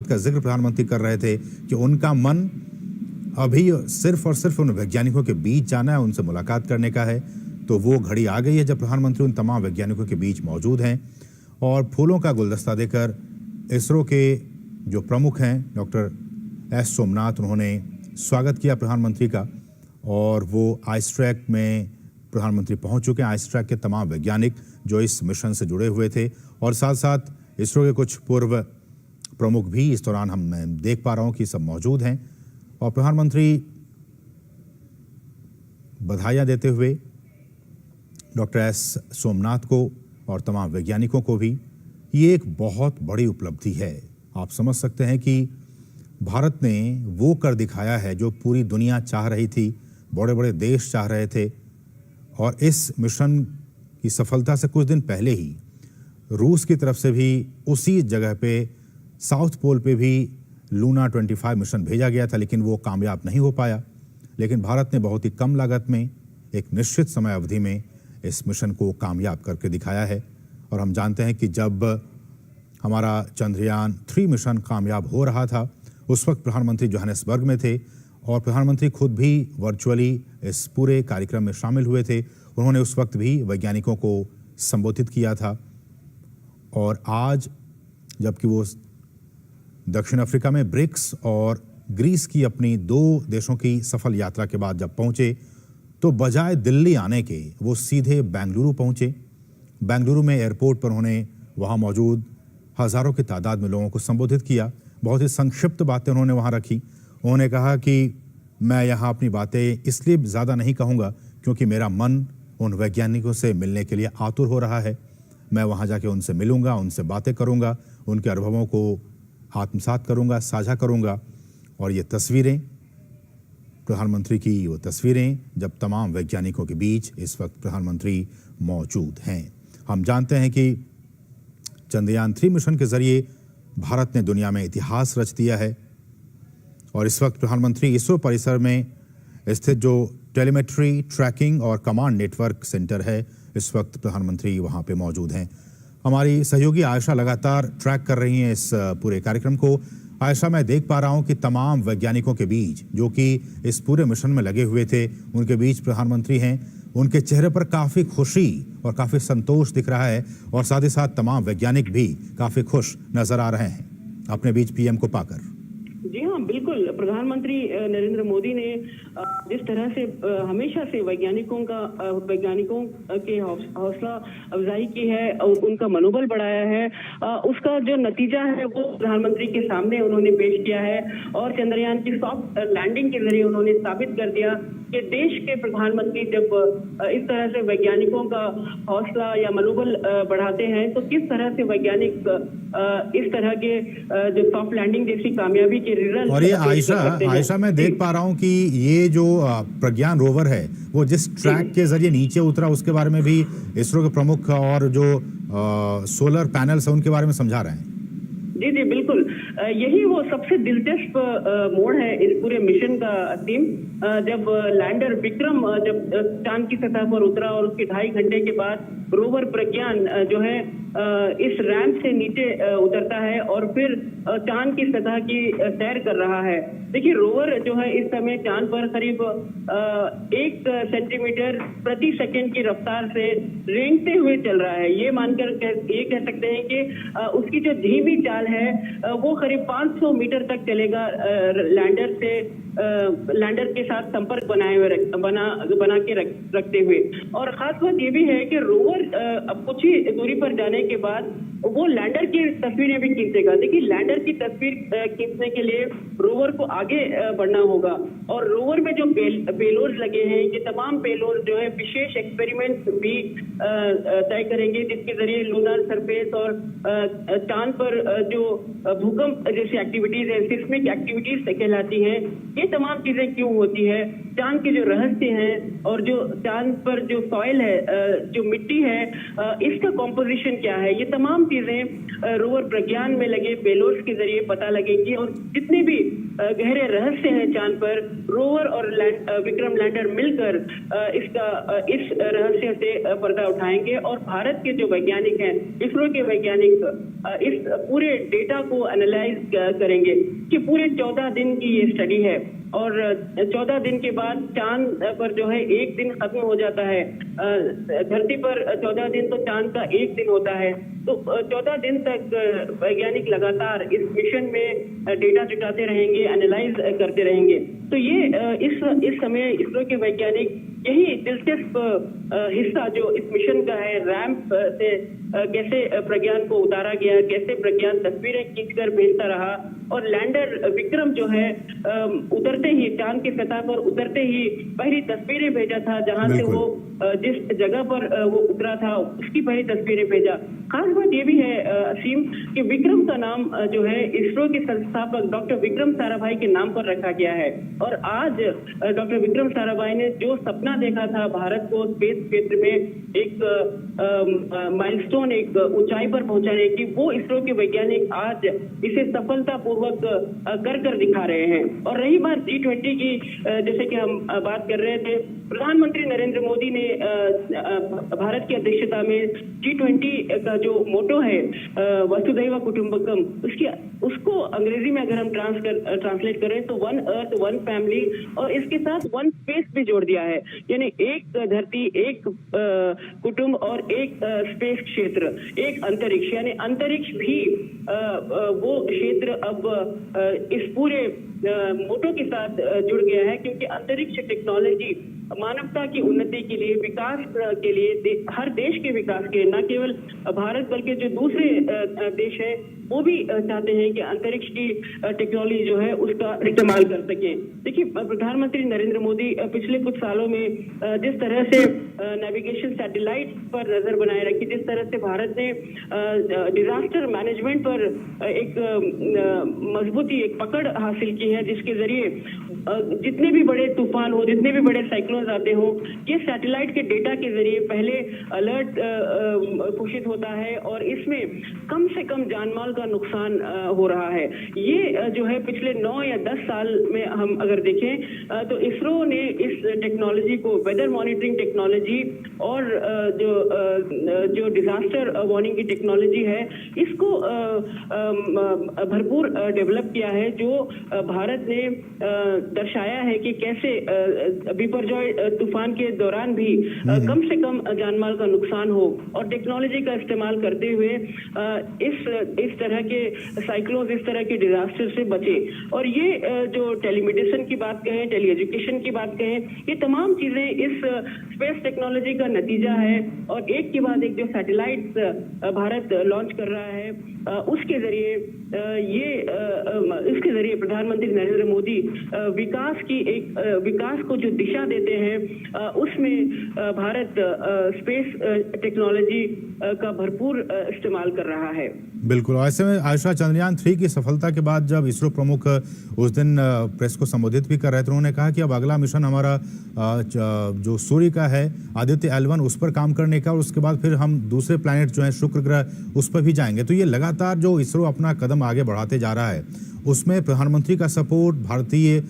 का जिक्र प्रधानमंत्री कर रहे थे कि उनका मन अभी सिर्फ और सिर्फ उन वैज्ञानिकों के बीच जाना है, उनसे मुलाकात करने का है। तो वो घड़ी आ गई है जब प्रधानमंत्री उन तमाम वैज्ञानिकों के बीच मौजूद हैं और फूलों का गुलदस्ता देकर इसरो के जो प्रमुख हैं डॉक्टर एस सोमनाथ, उन्होंने स्वागत किया प्रधानमंत्री का। और वो आइस ट्रैक में प्रधानमंत्री पहुंच चुके हैं। आइस ट्रैक के तमाम वैज्ञानिक जो इस मिशन से जुड़े हुए थे और साथ साथ इसरो के कुछ पूर्व प्रमुख भी इस दौरान हम देख पा रहा हूं कि सब मौजूद हैं। और प्रधानमंत्री बधाइयां देते हुए डॉक्टर एस सोमनाथ को और तमाम वैज्ञानिकों को भी, ये एक बहुत बड़ी उपलब्धि है। आप समझ सकते हैं कि भारत ने वो कर दिखाया है जो पूरी दुनिया चाह रही थी, बड़े बड़े देश चाह रहे थे। और इस मिशन की सफलता से कुछ दिन पहले ही रूस की तरफ से भी उसी जगह पे साउथ पोल पे भी लूना 25 मिशन भेजा गया था, लेकिन वो कामयाब नहीं हो पाया। लेकिन भारत ने बहुत ही कम लागत में एक निश्चित समय अवधि में इस मिशन को कामयाब करके दिखाया है। और हम जानते हैं कि जब हमारा चंद्रयान 3 मिशन कामयाब हो रहा था, उस वक्त प्रधानमंत्री जोहानिसबर्ग में थे और प्रधानमंत्री खुद भी वर्चुअली इस पूरे कार्यक्रम में शामिल हुए थे। उन्होंने उस वक्त भी वैज्ञानिकों को संबोधित किया था। और आज जबकि वो दक्षिण अफ्रीका में ब्रिक्स और ग्रीस की अपनी 2 देशों की सफल यात्रा के बाद जब पहुंचे, तो बजाय दिल्ली आने के वो सीधे बेंगलुरु पहुंचे। बेंगलुरु में एयरपोर्ट पर उन्होंने वहां मौजूद हजारों की तादाद में लोगों को संबोधित किया। बहुत ही संक्षिप्त बातें उन्होंने वहां रखी। उन्होंने कहा कि मैं यहाँ अपनी बातें इसलिए ज़्यादा नहीं कहूँगा क्योंकि मेरा मन उन वैज्ञानिकों से मिलने के लिए आतुर हो रहा है। मैं वहाँ जाके उनसे मिलूंगा, उनसे बातें करूँगा, उनके अनुभवों को आत्मसात करूँगा, साझा करूँगा। और ये तस्वीरें, प्रधानमंत्री की वो तस्वीरें जब तमाम वैज्ञानिकों के बीच इस वक्त प्रधानमंत्री मौजूद हैं। हम जानते हैं कि चंद्रयान 3 मिशन के जरिए भारत ने दुनिया में इतिहास रच दिया है। और इस वक्त प्रधानमंत्री इसरो परिसर में स्थित जो टेलीमेट्री, ट्रैकिंग और कमांड नेटवर्क सेंटर है, इस वक्त प्रधानमंत्री वहां पे मौजूद हैं। हमारी सहयोगी आयशा लगातार ट्रैक कर रही हैं इस पूरे कार्यक्रम को। आयशा, मैं देख पा रहा हूं कि तमाम वैज्ञानिकों के बीच जो कि इस पूरे मिशन में लगे हुए थे, उनके बीच प्रधानमंत्री हैं। उनके चेहरे पर काफ़ी खुशी और काफ़ी संतोष दिख रहा है और साथ ही साथ तमाम वैज्ञानिक भी काफ़ी खुश नजर आ रहे हैं अपने बीच पीएम को पाकर। जी हाँ, बिल्कुल। प्रधानमंत्री नरेंद्र मोदी ने जिस तरह से हमेशा से वैज्ञानिकों के हौसला अफजाई की है और उनका मनोबल बढ़ाया है, उसका जो नतीजा है वो प्रधानमंत्री के सामने उन्होंने पेश किया है। और चंद्रयान की सॉफ्ट लैंडिंग के जरिए उन्होंने साबित कर दिया कि देश के प्रधानमंत्री जब इस तरह से वैज्ञानिकों का हौसला या मनोबल बढ़ाते हैं तो किस तरह से वैज्ञानिक इस तरह के जो सॉफ्ट लैंडिंग जैसी कामयाबी के रिजल्ट। और ये आयशा मैं देख पा रहा हूं कि ये जो प्रज्ञान रोवर है वो जिस ट्रैक के जरिए नीचे उतरा, उसके बारे में भी इसरो के प्रमुख और जो सोलर पैनल्स है उनके बारे में समझा रहे हैं। जी जी बिल्कुल, यही वो सबसे दिलचस्प मोड़ है इस पूरे मिशन का थीम। जब लैंडर विक्रम जब चांद की सतह पर उतरा और उसके 2.5 घंटे के बाद रोवर प्रज्ञान जो है इस रैंप से नीचे उतरता है और फिर चांद की सतह की सैर कर रहा है। देखिए, रोवर जो है इस समय चांद पर करीब 1 सेंटीमीटर प्रति सेकंड की रफ्तार से रेंगते हुए चल रहा है। ये मानकर ये कह सकते हैं कि उसकी जो धीमी चाल है वो करीब 500 मीटर तक चलेगा लैंडर के साथ संपर्क बना के रखते हुए। और खास बात ये भी है कि रोवर अब कुछ ही दूरी पर जाने के बाद वो लैंडर की तस्वीरें भी खींचेगा। देखिए, लैंडर की तस्वीर खींचने के लिए रोवर को आगे बढ़ना होगा और रोवर में जो पेलोड लगे हैं, ये तमाम पेलोड जो है विशेष एक्सपेरिमेंट भी तय करेंगे, जिसके जरिए लूनर सरफेस और चांद पर जो भूकंप जैसी एक्टिविटीज है, सिस्मिक एक्टिविटीज कहलाती हैं, ये तमाम चीजें क्यों होती है, चांद के जो रहस्य हैं और जो चांद पर जो सॉइल है, जो मिट्टी है, इसका कॉम्पोजिशन क्या है, ये तमाम चीजें रोवर प्रज्ञान में लगे पेलोड्स के जरिए पता लगेगी। और जितने भी गहरे रहस्य हैं चांद पर, रोवर और विक्रम लैंडर मिलकर इस रहस्य से पर्दा उठाएंगे। और भारत के जो वैज्ञानिक हैं, इसरो के वैज्ञानिक, इस पूरे डेटा को एनालाइज करेंगे कि पूरे 14 दिन की ये स्टडी है। और 14 दिन के बाद चांद पर जो है एक दिन खत्म हो जाता है। धरती पर 14 दिन तो चांद का एक दिन होता है। तो 14 दिन तक वैज्ञानिक लगातार इस मिशन में डेटा जुटाते रहेंगे, एनालाइज करते रहेंगे। तो ये इस समय इसरो के वैज्ञानिक यही दिलचस्प हिस्सा जो इस मिशन का है, रैंप से कैसे प्रज्ञान को उतारा गया, कैसे प्रज्ञान तस्वीरें खींचकर भेजता रहा, और लैंडर विक्रम जो है उतरते ही चांद की सतह पर उतरते ही पहली तस्वीरें भेजा था, जहां से वो जिस जगह पर वो उतरा था उसकी पहली तस्वीरें भेजा। खास बात ये भी है असीम कि विक्रम का नाम जो है इसरो के संस्थापक डॉक्टर विक्रम साराभाई के नाम पर रखा गया है। और आज डॉक्टर विक्रम साराभाई ने जो सपना देखा था भारत को स्पेस क्षेत्र में एक माइलस्टोन, एक ऊंचाई पर पहुंचाने की, वो इसरो के वैज्ञानिक आज इसे सफलतापूर्वक कर दिखा रहे हैं। और रही बात G20 की, जैसे कि हम बात कर रहे थे, प्रधानमंत्री नरेंद्र मोदी ने भारत की अध्यक्षता में G20 का जो मोटो है वसुधैव कुटुंबकम, उसको अंग्रेजी में अगर हम ट्रांसलेट करें तो वन अर्थ वन फैमिली, और इसके साथ वन स्पेस भी जोड़ दिया है। यानी एक धरती, एक कुटुंब और एक स्पेस क्षेत्र, एक अंतरिक्ष, यानी अंतरिक्ष भी वो क्षेत्र अब इस पूरे मोटो के साथ जुड़ गया है। क्योंकि अंतरिक्ष टेक्नोलॉजी मानवता की उन्नति के लिए, विकास के लिए, हर देश के विकास के, न केवल भारत बल्कि जो दूसरे देश हैं वो भी चाहते हैं कि अंतरिक्ष की टेक्नोलॉजी जो है उसका इस्तेमाल कर सके। देखिए, प्रधानमंत्री नरेंद्र मोदी पिछले कुछ सालों में जिस तरह से नेविगेशन सैटेलाइट पर नजर बनाए रखी, जिस तरह से भारत ने डिजास्टर मैनेजमेंट पर एक मजबूती, एक पकड़ हासिल की है, जिसके जरिए जितने भी बड़े तूफान हो, जितने भी बड़े साइक्लोन आते हो, ये सैटेलाइट के डेटा के जरिए पहले अलर्ट घोषित होता है और इसमें कम से कम जानमाल का नुकसान हो रहा है। ये जो है पिछले 9 या 10 साल में हम अगर देखें तो इसरो ने इस टेक्नोलॉजी को, वेदर मॉनिटरिंग टेक्नोलॉजी और जो डिजास्टर वार्निंग की टेक्नोलॉजी है, इसको भरपूर डेवलप किया है, जो भारत ने दर्शाया है कि कैसे बिपरजॉय तूफान के दौरान भी कम से कम जानमाल का नुकसान हो, और टेक्नोलॉजी का इस्तेमाल करते हुए इस तरह के साइक्लोन, इस तरह के डिजास्टर से बचे। और ये जो टेलीमेडिसिन की बात कहें, टेली एजुकेशन की बात कहें, ये तमाम चीजें इस स्पेस टेक्नोलॉजी का नतीजा है। और एक के बाद एक जो सैटेलाइट भारत लॉन्च कर रहा है, उसके जरिए प्रधानमंत्री नरेंद्र मोदी विकास को जो दिशा देते हैं, उसमें भारत स्पेस टेक्नोलॉजी का भरपूर इस्तेमाल कर रहा है। बिल्कुल। ऐसे में आयशा, चंद्रयान 3 की सफलता के बाद जब इसरो प्रमुख उस दिन प्रेस को संबोधित भी कर रहे थे, उन्होंने कहा कि अब अगला मिशन हमारा जो सूर्य का है, आदित्य L1, उस पर काम करने का, और उसके बाद फिर हम दूसरे प्लैनेट जो है शुक्र ग्रह, उस पर भी जाएंगे। तो ये लगातार जो इसरो अपना कदम आगे बढ़ाते जा रहा है, उसमें प्रधानमंत्री का सपोर्ट, भारतीय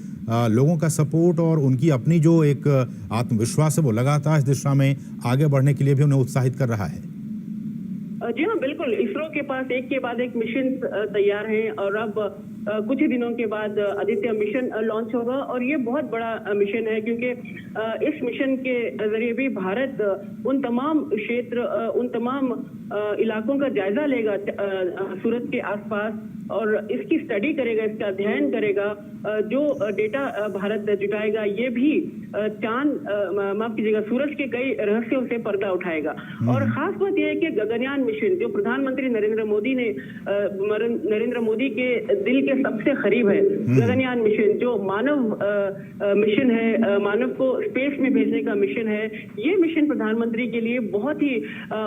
लोगों का सपोर्ट और उनकी अपनी जो एक आत्मविश्वास है, वो लगातार इस दिशा में आगे बढ़ने के लिए भी उन्हें उत्साहित कर रहा है। जी हाँ, बिल्कुल। इसरो के पास एक के बाद एक मिशन तैयार हैं, और अब कुछ ही दिनों के बाद आदित्य मिशन लॉन्च होगा। और ये बहुत बड़ा मिशन है, क्योंकि इस मिशन के जरिए भी भारत उन तमाम क्षेत्र, उन तमाम इलाकों का जायजा लेगा सूरज के आसपास, और इसकी स्टडी करेगा, इसका अध्ययन करेगा। जो डेटा भारत जुटाएगा, ये भी माफ कीजिएगा, सूरज के कई रहस्यों से पर्दा उठाएगा। और खास बात यह है कि गगनयान मिशन, जो प्रधानमंत्री नरेंद्र मोदी के दिल के सबसे करीब है, गगनयान मिशन जो मानव मिशन है, मानव को स्पेस में भेजने का मिशन है, ये मिशन प्रधानमंत्री के लिए बहुत ही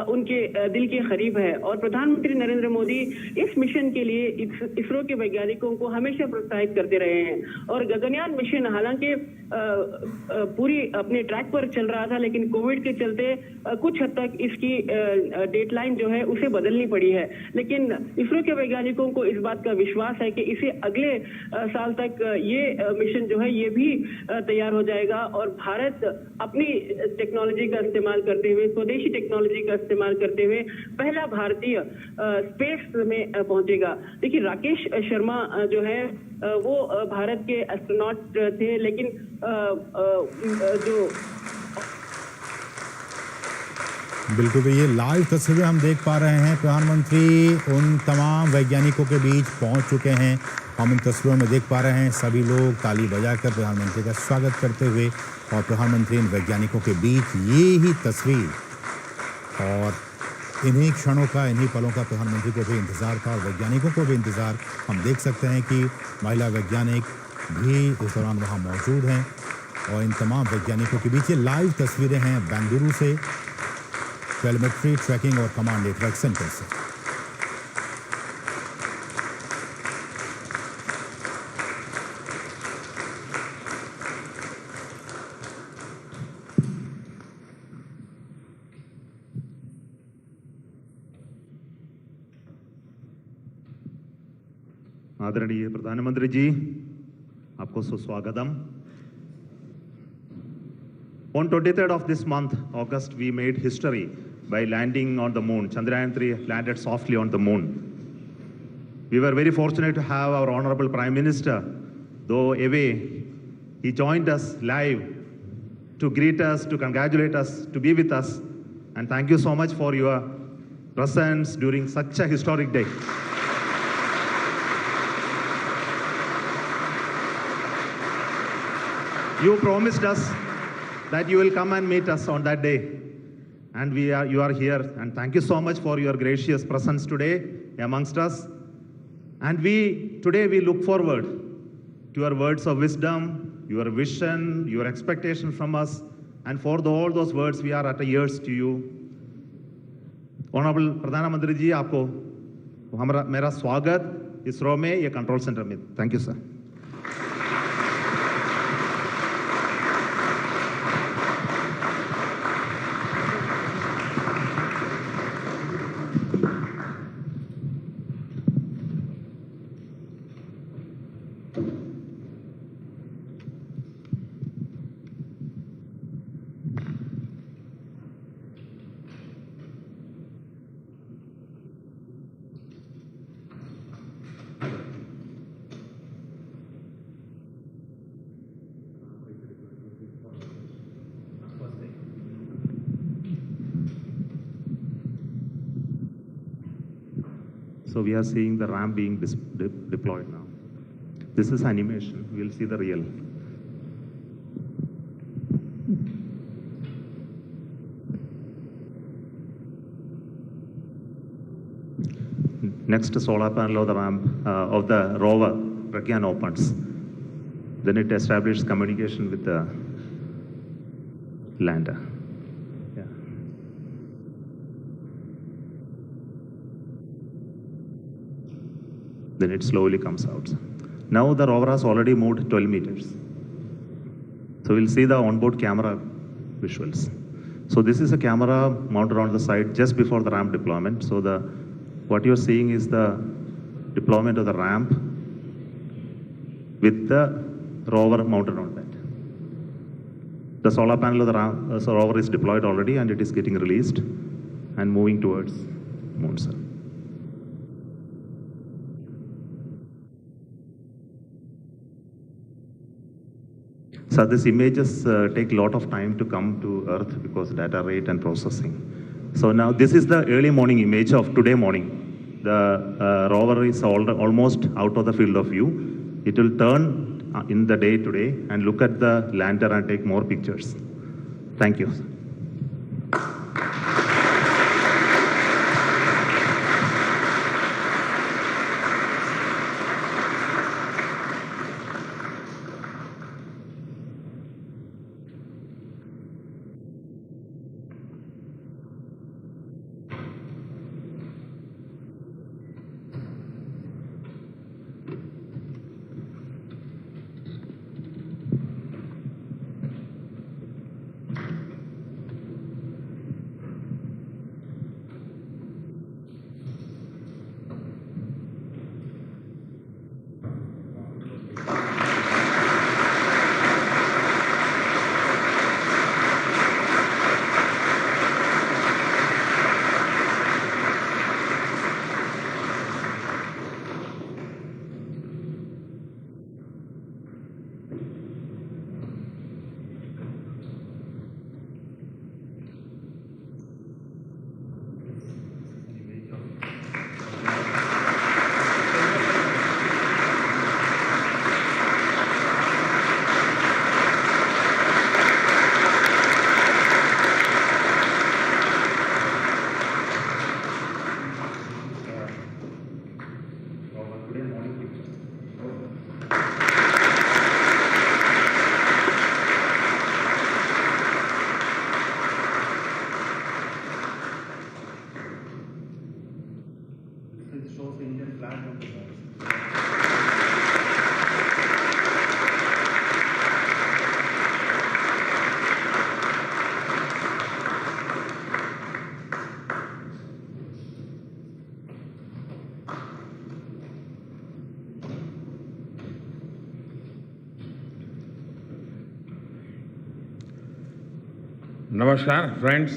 उनके दिल के करीब है। और प्रधानमंत्री नरेंद्र मोदी इस मिशन के लिए इसरो के वैज्ञानिकों को हमेशा प्रोत्साहित करते रहे हैं। और गगनयान मिशन हालांकि पूरी अपने ट्रैक पर चल रहा था, लेकिन कोविड के चलते कुछ हद तक इसकी डेडलाइन जो है उसे बदलनी पड़ी है। लेकिन इसरो के वैज्ञानिकों को इस बात का विश्वास है कि इसे अगले साल तक ये मिशन जो है ये भी तैयार हो जाएगा और भारत अपनी टेक्नोलॉजी का इस्तेमाल करते हुए, स्वदेशी टेक्नोलॉजी का इस्तेमाल करते हुए पहला भारतीय स्पेस में पहुंचेगा। देखिए, राकेश शर्मा जो है वो भारत के एस्ट्रोनॉट थे, लेकिन जो बिल्कुल भी ये लाइव तस्वीरें हम देख पा रहे हैं। प्रधानमंत्री उन तमाम वैज्ञानिकों के बीच पहुंच चुके हैं। हम इन तस्वीरों में देख पा रहे हैं सभी लोग ताली बजाकर प्रधानमंत्री का स्वागत करते हुए, और प्रधानमंत्री इन वैज्ञानिकों के बीच ये ही तस्वीर और इन्हीं क्षणों का, इन्हीं पलों का प्रधानमंत्री को भी इंतजार था और वैज्ञानिकों को भी इंतजार। हम देख सकते हैं कि महिला वैज्ञानिक भी इस दौरान वहाँ मौजूद हैं और इन तमाम वैज्ञानिकों के बीच ये लाइव तस्वीरें हैं बेंगलुरु से, टेलीमेट्री ट्रैकिंग और कमांड नेटवर्क सेंटर से। आदरणीय प्रधानमंत्री जी, आपको सुस्वागतम। On 23rd of this month, August, we made history by landing on the moon. Chandrayaan-3 landed softly on the moon. We were very fortunate to have our Honorable Prime Minister, though away, he joined us live to greet us, to congratulate us, to be with us. And thank you so much for your presence during such a historic day. You promised us that you will come and meet us on that day, and you are here, and thank you so much for your gracious presence today amongst us. And today we look forward to your words of wisdom, your vision, your expectation from us, and for all those words we are at ears to you. Honorable प्रधानमंत्री जी, आपको मेरा स्वागत इसरो में, ये control centre में। Thank you sir. So we are seeing the ramp being deployed now. This is animation. We'll see the real. Next solar panel of the ramp of the rover Pragyan opens. Then it establishes communication with the lander. Then it slowly comes out. Now the rover has already moved 12 meters. So we'll see the onboard camera visuals. So this is a camera mounted on the side just before the ramp deployment. So what you're seeing is the deployment of the ramp with the rover mounted on that. The solar panel of the rover is deployed already, and it is getting released and moving towards moon cell. So these images take a lot of time to come to Earth because data rate and processing. So now this is the early morning image of today morning. The rover is almost out of the field of view. It will turn in the day today and look at the lander and take more pictures. Thank you. It shows the Indian flag on the wall. नमस्कार friends.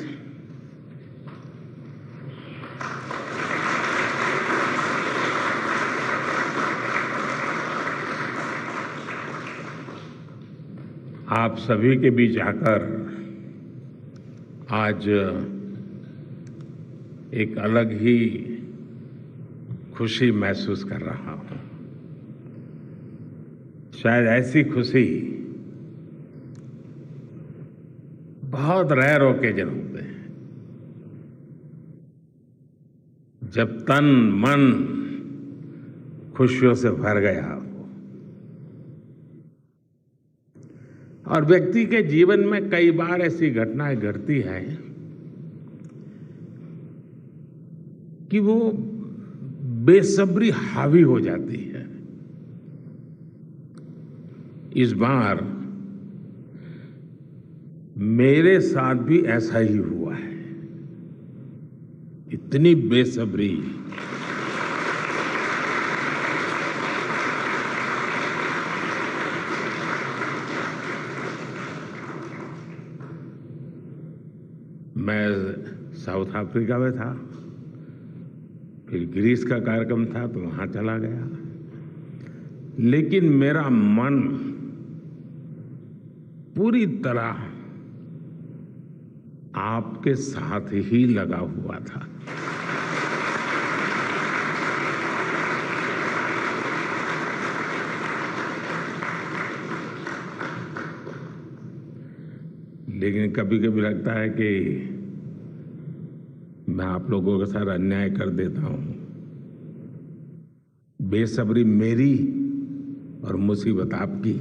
आप सभी के बीच आकर आज एक अलग ही खुशी महसूस कर रहा हूं। शायद ऐसी खुशी बहुत रेयर ओकेजन होते हैं जब तन मन खुशियों से भर गया हो। और व्यक्ति के जीवन में कई बार ऐसी घटनाएं घटती हैं कि वो बेसब्री हावी हो जाती है। इस बार मेरे साथ भी ऐसा ही हुआ है। इतनी बेसब्री, मैं साउथ अफ्रीका में था, फिर ग्रीस का कार्यक्रम था तो वहां चला गया, लेकिन मेरा मन पूरी तरह आपके साथ ही लगा हुआ था। लेकिन कभी कभी लगता है कि मैं आप लोगों के साथ अन्याय कर देता हूं। बेसब्री मेरी और मुसीबत आपकी।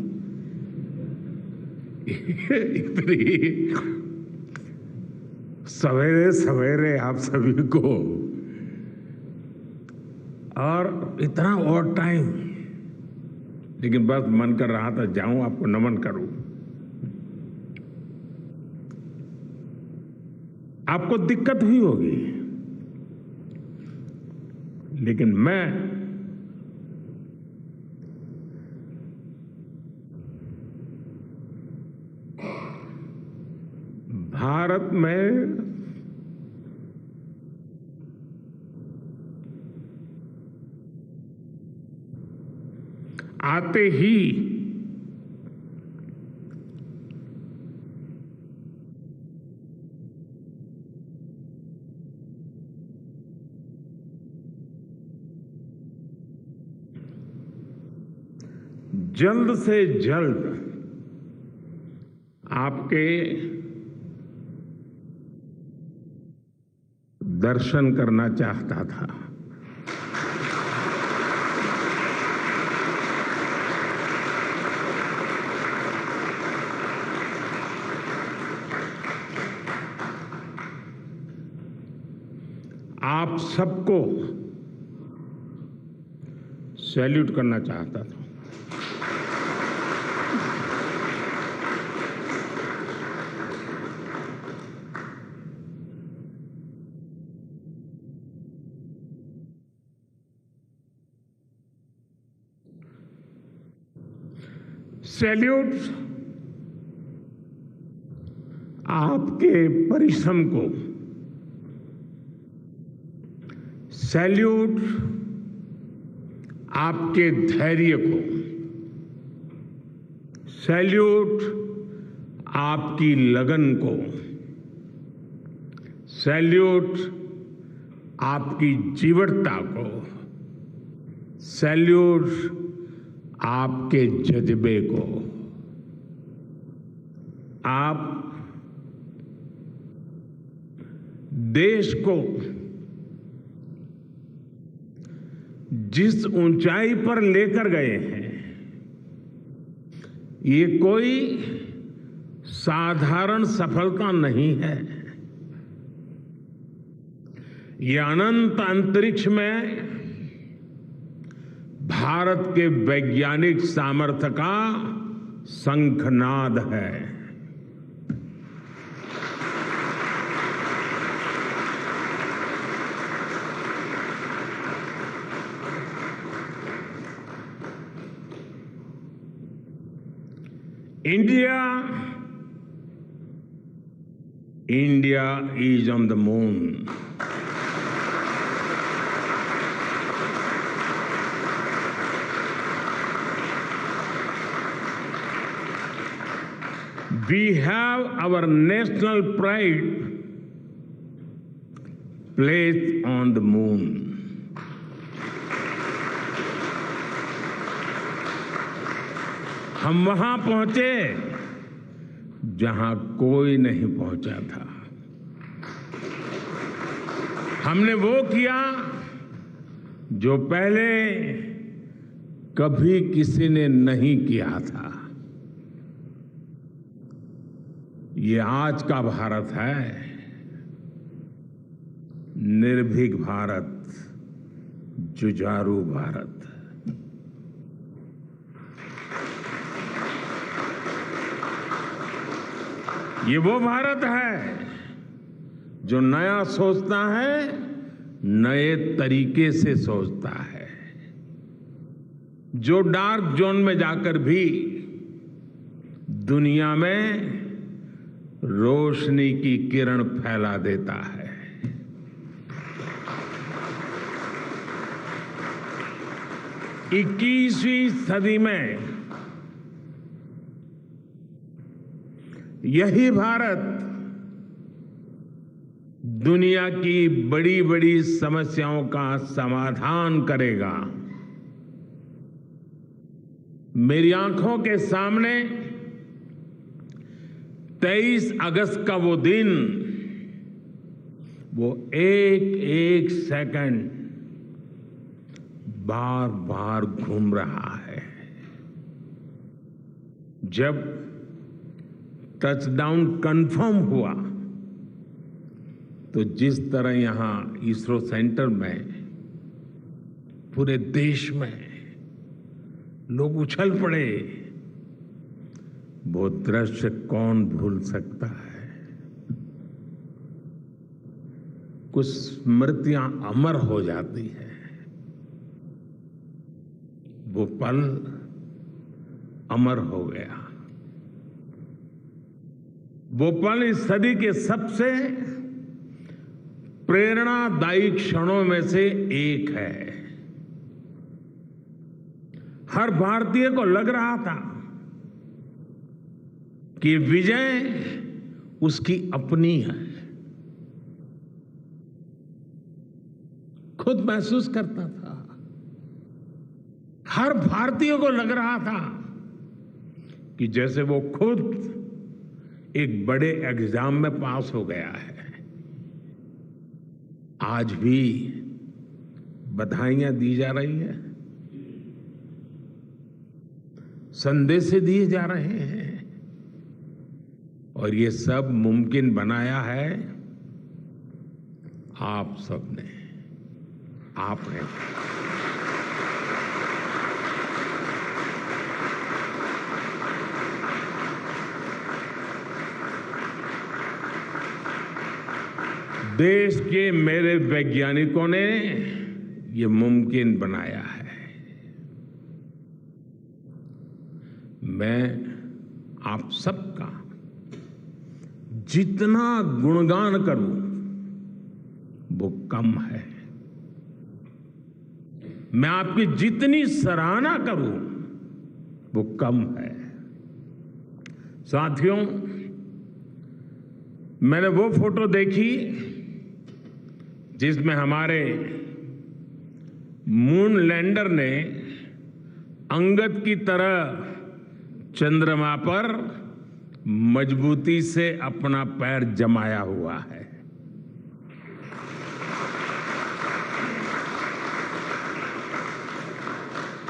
इतनी सवेरे सवेरे आप सभी को और इतना और टाइम, लेकिन बस मन कर रहा था जाऊं आपको नमन करूं। आपको दिक्कत हुई होगी, लेकिन मैं भारत में आते ही जल्द से जल्द आपके दर्शन करना चाहता था। आप सबको सैल्यूट करना चाहता था। सैल्यूट आपके परिश्रम को, सैल्यूट आपके धैर्य को, सैल्यूट आपकी लगन को, सैल्यूट आपकी जीवटता को, सैल्यूट आपके जज्बे को। आप देश को जिस ऊंचाई पर लेकर गए हैं, ये कोई साधारण सफलता नहीं है। ये अनंत अंतरिक्ष में भारत के वैज्ञानिक सामर्थ्य का शंखनाद है। India is on the moon. We have our national pride placed on the moon. हम वहां पहुंचे जहां कोई नहीं पहुंचा था। हमने वो किया जो पहले कभी किसी ने नहीं किया था। ये आज का भारत है, निर्भीक भारत, जुझारू भारत। ये वो भारत है जो नया सोचता है, नए तरीके से सोचता है, जो डार्क जोन में जाकर भी दुनिया में रोशनी की किरण फैला देता है। इक्कीसवीं सदी में यही भारत दुनिया की बड़ी बड़ी समस्याओं का समाधान करेगा। मेरी आंखों के सामने 23 अगस्त का वो दिन, वो एक एक सेकंड बार बार घूम रहा है। जब टचडाउन कंफर्म हुआ तो जिस तरह यहां इसरो सेंटर में पूरे देश में लोग उछल पड़े, वो दृश्य कौन भूल सकता है। कुछ स्मृतियां अमर हो जाती है। वो पल अमर हो गया। वो पल इस सदी के सबसे प्रेरणादायी क्षणों में से एक है। हर भारतीय को लग रहा था कि विजय उसकी अपनी है। खुद महसूस करता था। हर भारतीय को लग रहा था कि जैसे वो खुद एक बड़े एग्जाम में पास हो गया है। आज भी बधाइयां दी जा रही हैं, संदेश दिए जा रहे हैं, और ये सब मुमकिन बनाया है आप सबने, आपने। देश के मेरे वैज्ञानिकों ने ये मुमकिन बनाया है। मैं आप सबका जितना गुणगान करूं वो कम है। मैं आपकी जितनी सराहना करूं वो कम है। साथियों, मैंने वो फोटो देखी जिसमें हमारे मून लैंडर ने अंगद की तरह चंद्रमा पर मजबूती से अपना पैर जमाया हुआ है।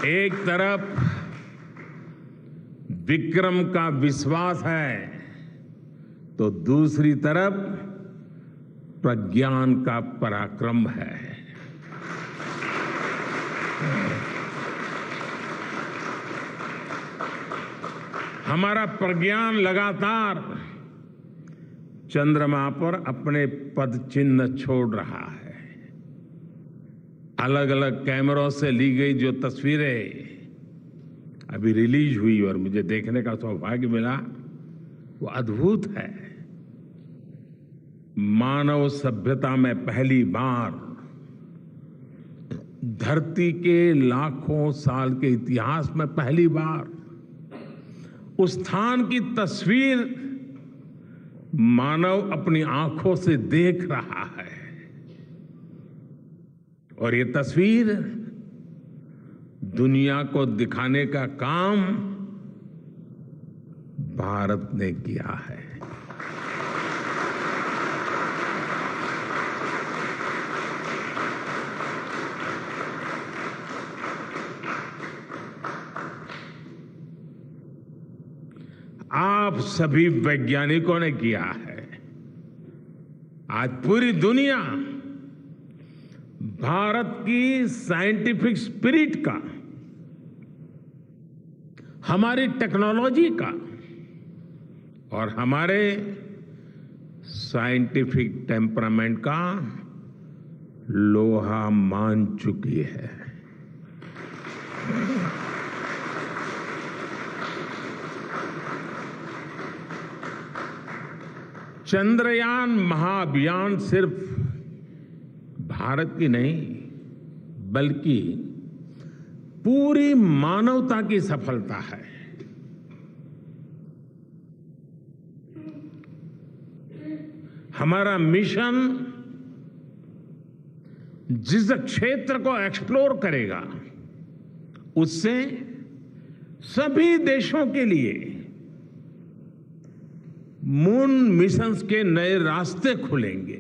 एक तरफ विक्रम का विश्वास है तो दूसरी तरफ प्रज्ञान का पराक्रम है। हमारा प्रज्ञान लगातार चंद्रमा पर अपने पद चिन्ह छोड़ रहा है। अलग अलग कैमरों से ली गई जो तस्वीरें अभी रिलीज हुई और मुझे देखने का सौभाग्य मिला, वो अद्भुत है। मानव सभ्यता में पहली बार धरती के लाखों साल के इतिहास में पहली बार उस स्थान की तस्वीर मानव अपनी आंखों से देख रहा है। और ये तस्वीर दुनिया को दिखाने का काम भारत ने किया है। आप सभी वैज्ञानिकों ने किया है। आज पूरी दुनिया भारत की साइंटिफिक स्पिरिट का, हमारी टेक्नोलॉजी का और हमारे साइंटिफिक टेम्परामेंट का लोहा मान चुकी है। चंद्रयान महाअभियान सिर्फ भारत की नहीं बल्कि पूरी मानवता की सफलता है। हमारा मिशन जिस क्षेत्र को एक्सप्लोर करेगा उससे सभी देशों के लिए मून मिशंस के नए रास्ते खुलेंगे।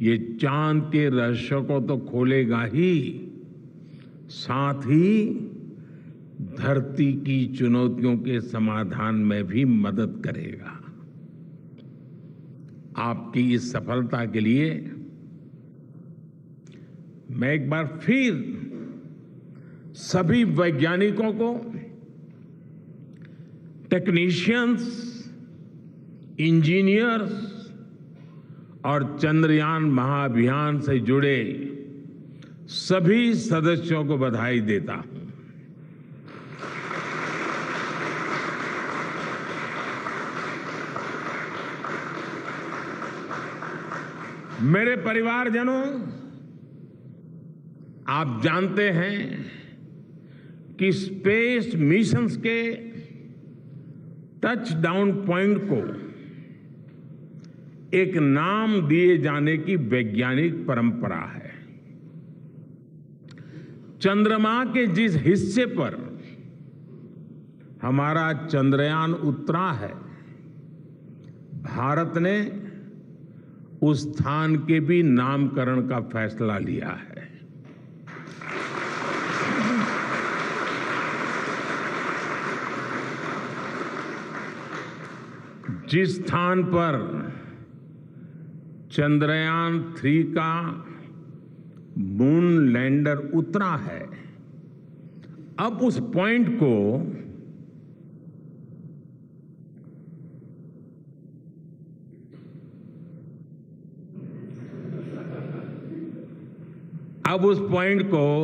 ये चांद के रहस्य को तो खोलेगा ही, साथ ही धरती की चुनौतियों के समाधान में भी मदद करेगा। आपकी इस सफलता के लिए मैं एक बार फिर सभी वैज्ञानिकों को, टेक्नीशियंस, इंजीनियर्स और चंद्रयान महाअभियान से जुड़े सभी सदस्यों को बधाई देता हूं। मेरे परिवारजनों, आप जानते हैं कि स्पेस मिशंस के टच डाउन पॉइंट को एक नाम दिए जाने की वैज्ञानिक परंपरा है। चंद्रमा के जिस हिस्से पर हमारा चंद्रयान उतरा है, भारत ने उस स्थान के भी नामकरण का फैसला लिया है। जिस स्थान पर चंद्रयान 3 का मून लैंडर उतरा है, अब उस पॉइंट को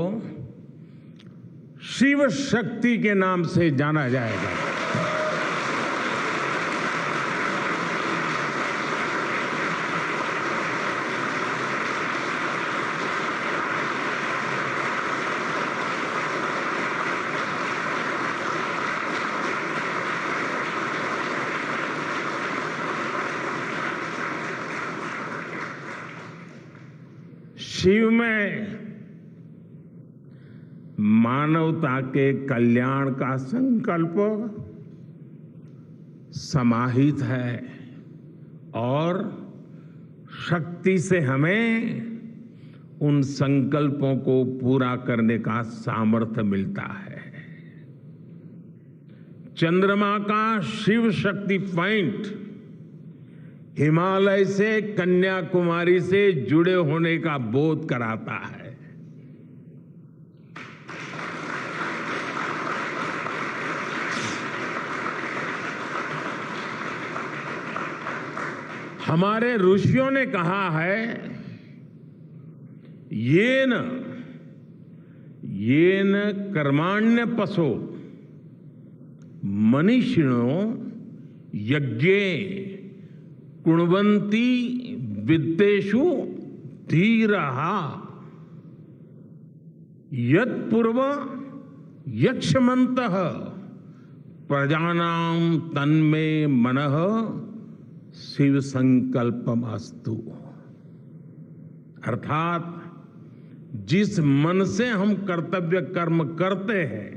शिव शक्ति के नाम से जाना जाएगा। शिव में मानवता के कल्याण का संकल्प समाहित है और शक्ति से हमें उन संकल्पों को पूरा करने का सामर्थ्य मिलता है। चंद्रमा का शिव शक्ति पॉइंट हिमालय से कन्याकुमारी से जुड़े होने का बोध कराता है। हमारे ऋषियों ने कहा है, येन कर्माण्य पशो मनीषिणो यज्ञे कुण्वन्ति विद्येषु धीरः यत्पूर्व यक्षमन्तः प्रजानां तन्मे मनः शिव संकल्पम अस्तु। अर्थात जिस मन से हम कर्तव्य कर्म करते हैं,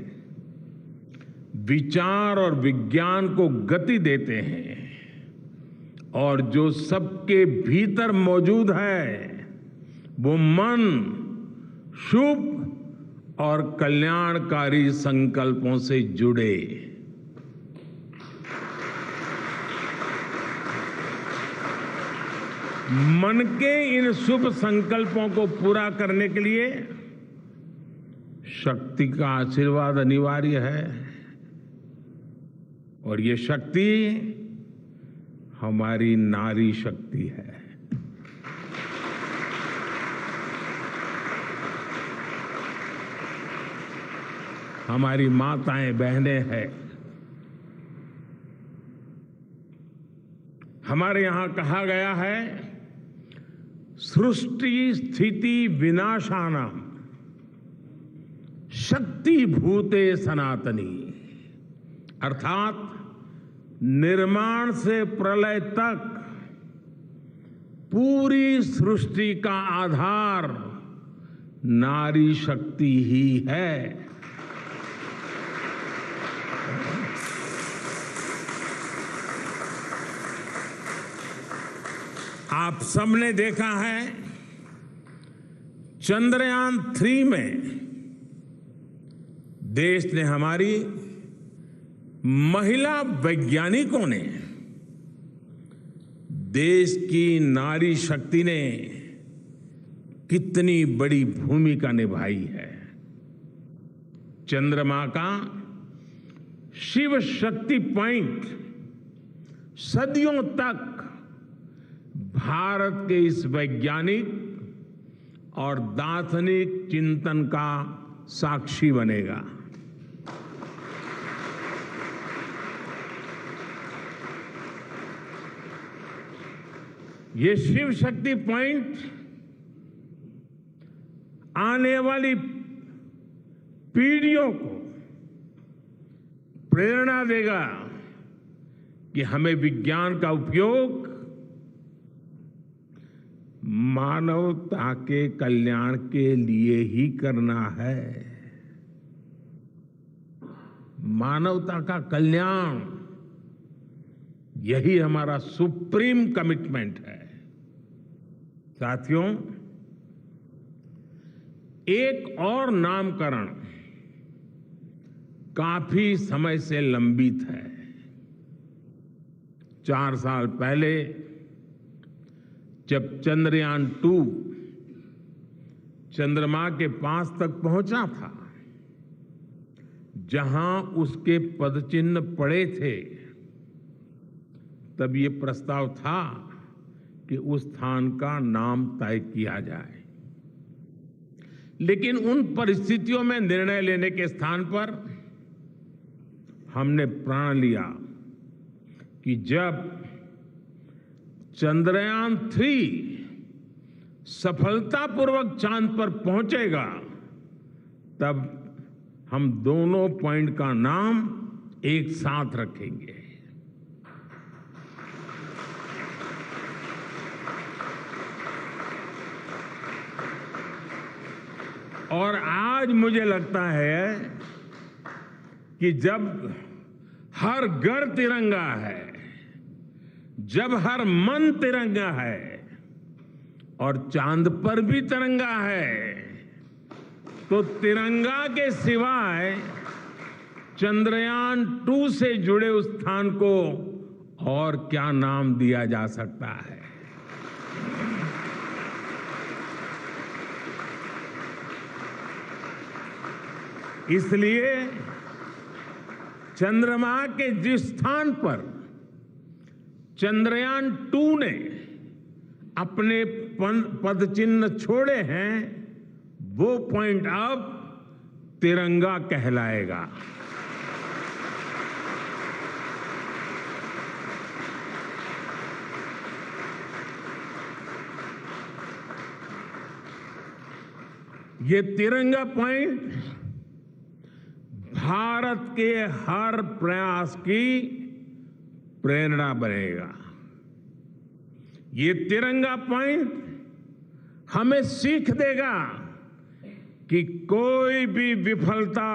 विचार और विज्ञान को गति देते हैं और जो सबके भीतर मौजूद है, वो मन शुभ और कल्याणकारी संकल्पों से जुड़े। मन के इन शुभ संकल्पों को पूरा करने के लिए शक्ति का आशीर्वाद अनिवार्य है और ये शक्ति हमारी नारी शक्ति है। हमारी माताएं बहनें हैं। हमारे यहां कहा गया है, सृष्टि स्थिति विनाशानां शक्ति भूते सनातनी। अर्थात निर्माण से प्रलय तक पूरी सृष्टि का आधार नारी शक्ति ही है। आप सबने देखा है, चंद्रयान 3 में देश ने, हमारी महिला वैज्ञानिकों ने, देश की नारी शक्ति ने कितनी बड़ी भूमिका निभाई है। चंद्रमा का शिव शक्ति पॉइंट सदियों तक भारत के इस वैज्ञानिक और दार्शनिक चिंतन का साक्षी बनेगा। ये शिव शक्ति पॉइंट आने वाली पीढ़ियों को प्रेरणा देगा कि हमें विज्ञान का उपयोग मानवता के कल्याण के लिए ही करना है। मानवता का कल्याण, यही हमारा सुप्रीम कमिटमेंट है। साथियों, एक और नामकरण काफी समय से लंबित है। 4 साल पहले जब चंद्रयान 2 चंद्रमा के पास तक पहुंचा था, जहां उसके पदचिन्ह पड़े थे, तब ये प्रस्ताव था कि उस स्थान का नाम तय किया जाए। लेकिन उन परिस्थितियों में निर्णय लेने के स्थान पर हमने प्रण लिया कि जब चंद्रयान 3 सफलतापूर्वक चांद पर पहुंचेगा, तब हम दोनों पॉइंट का नाम एक साथ रखेंगे। और आज मुझे लगता है कि जब हर घर तिरंगा है, जब हर मन तिरंगा है और चांद पर भी तिरंगा है, तो तिरंगा के सिवाय चंद्रयान 2 से जुड़े उस स्थान को और क्या नाम दिया जा सकता है। इसलिए चंद्रमा के जिस स्थान पर चंद्रयान 2 ने अपने पद चिन्ह छोड़े हैं, वो पॉइंट अब तिरंगा कहलाएगा। ये तिरंगा पॉइंट भारत के हर प्रयास की प्रेरणा बनेगा। ये तिरंगा पॉइंट हमें सीख देगा कि कोई भी विफलता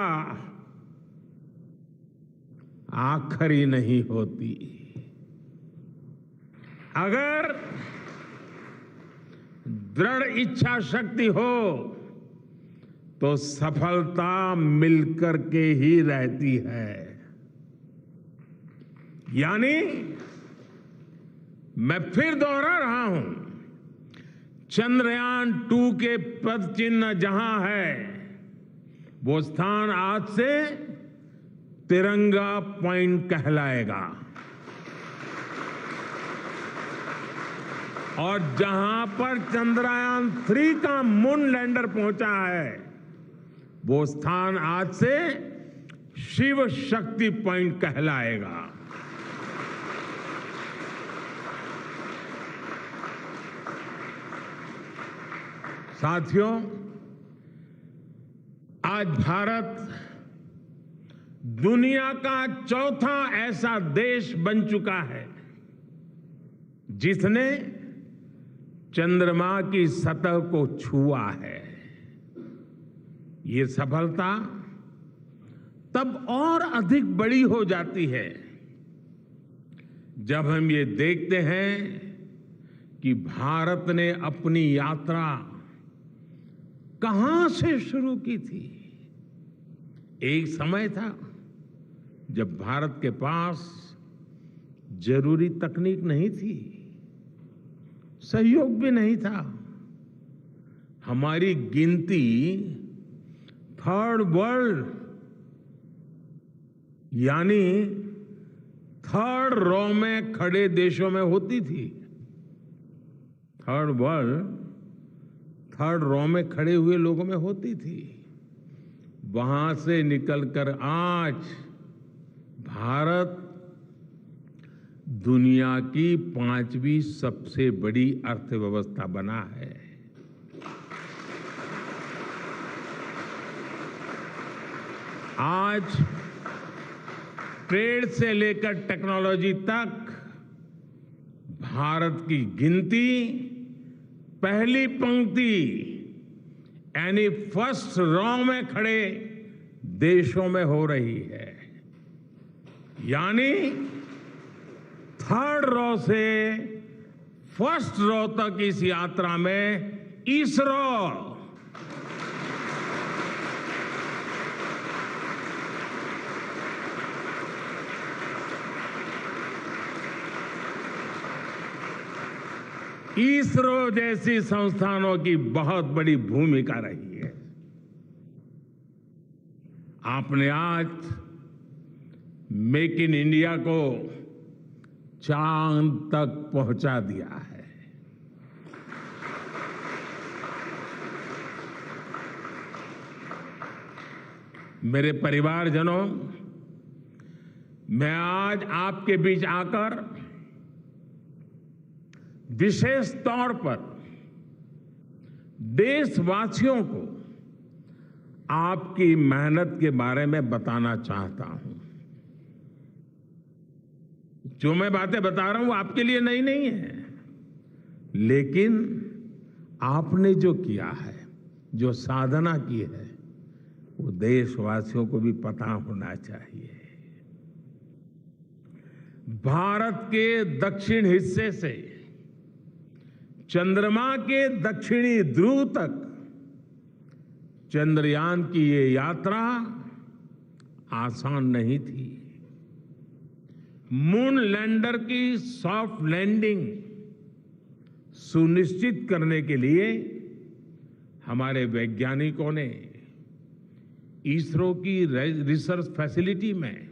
आखिरी नहीं होती। अगर दृढ़ इच्छा शक्ति हो तो सफलता मिलकर के ही रहती है। यानी मैं फिर दोहरा रहा हूं, चंद्रयान 2 के पद चिन्ह जहां है, वो स्थान आज से तिरंगा पॉइंट कहलाएगा। और जहां पर चंद्रयान 3 का मून लैंडर पहुंचा है, वो स्थान आज से शिव शक्ति पॉइंट कहलाएगा। साथियों, आज भारत दुनिया का चौथा ऐसा देश बन चुका है जिसने चंद्रमा की सतह को छुआ है। ये सफलता तब और अधिक बड़ी हो जाती है जब हम ये देखते हैं कि भारत ने अपनी यात्रा कहां से शुरू की थी। एक समय था जब भारत के पास जरूरी तकनीक नहीं थी, सहयोग भी नहीं था। हमारी गिनती थर्ड वर्ल्ड यानी थर्ड रॉ में खड़े देशों में होती थी। थर्ड वर्ल्ड थर्ड रॉ में खड़े हुए लोगों में होती थी। वहां से निकलकर आज भारत दुनिया की 5वीं सबसे बड़ी अर्थव्यवस्था बना है। आज ट्रेड से लेकर टेक्नोलॉजी तक भारत की गिनती पहली पंक्ति यानी फर्स्ट रॉ में खड़े देशों में हो रही है। यानी थर्ड रॉ से फर्स्ट रॉ तक इस यात्रा में इसरो जैसी संस्थानों की बहुत बड़ी भूमिका रही है। आपने आज मेक इन इंडिया को चांद तक पहुंचा दिया है। मेरे परिवारजनों, मैं आज आपके बीच आकर विशेष तौर पर देशवासियों को आपकी मेहनत के बारे में बताना चाहता हूं। जो मैं बातें बता रहा हूं वो आपके लिए नई नहीं है, लेकिन आपने जो किया है जो साधना की है वो देशवासियों को भी पता होना चाहिए। भारत के दक्षिण हिस्से से चंद्रमा के दक्षिणी ध्रुव तक चंद्रयान की ये यात्रा आसान नहीं थी। मून लैंडर की सॉफ्ट लैंडिंग सुनिश्चित करने के लिए हमारे वैज्ञानिकों ने इसरो की रिसर्च फैसिलिटी में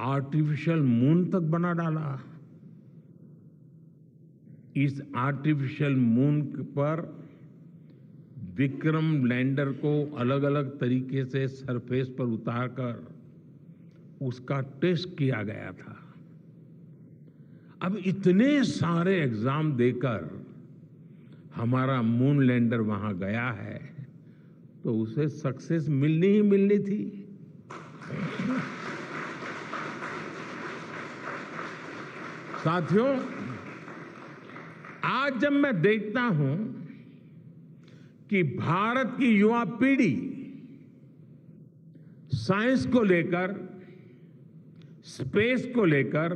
आर्टिफिशियल मून तक बना डाला। इस आर्टिफिशियल मून पर विक्रम लैंडर को अलग अलग तरीके से सरफेस पर उतारकर उसका टेस्ट किया गया था। अब इतने सारे एग्जाम देकर हमारा मून लैंडर वहां गया है तो उसे सक्सेस मिलनी ही मिलनी थी। साथियों, आज जब मैं देखता हूं कि भारत की युवा पीढ़ी साइंस को लेकर, स्पेस को लेकर,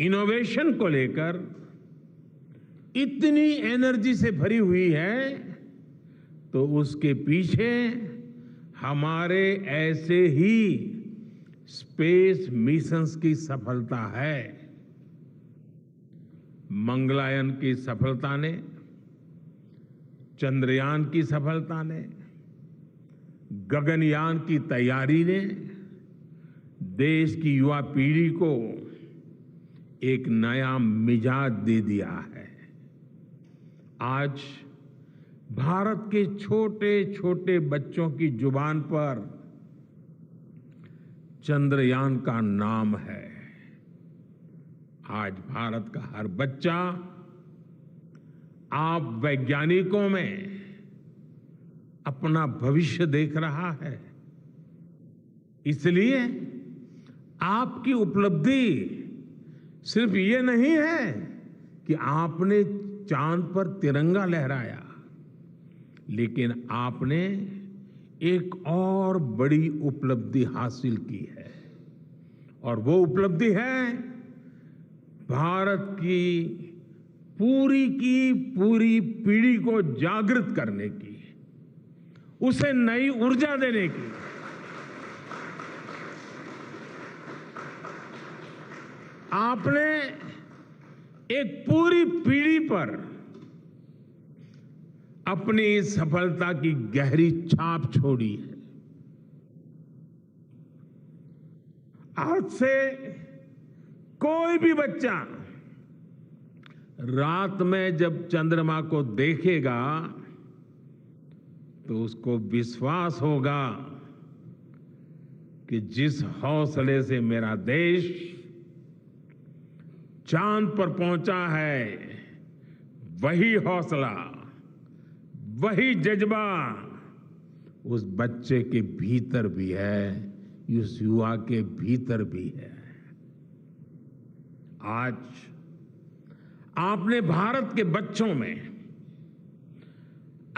इनोवेशन को लेकर इतनी एनर्जी से भरी हुई है तो उसके पीछे हमारे ऐसे ही स्पेस मिशंस की सफलता है। मंगलयान की सफलता ने, चंद्रयान की सफलता ने, गगनयान की तैयारी ने देश की युवा पीढ़ी को एक नया मिजाज दे दिया है। आज भारत के छोटे छोटे बच्चों की जुबान पर चंद्रयान का नाम है। आज भारत का हर बच्चा आप वैज्ञानिकों में अपना भविष्य देख रहा है। इसलिए आपकी उपलब्धि सिर्फ ये नहीं है कि आपने चांद पर तिरंगा लहराया, लेकिन आपने एक और बड़ी उपलब्धि हासिल की है, और वो उपलब्धि है भारत की पूरी पीढ़ी को जागृत करने की, उसे नई ऊर्जा देने की। आपने एक पूरी पीढ़ी पर अपनी इस सफलता की गहरी छाप छोड़ी है। आज से कोई भी बच्चा रात में जब चंद्रमा को देखेगा तो उसको विश्वास होगा कि जिस हौसले से मेरा देश चांद पर पहुंचा है, वही हौसला, वही जज्बा उस बच्चे के भीतर भी है, उस युवा के भीतर भी है। आज आपने भारत के बच्चों में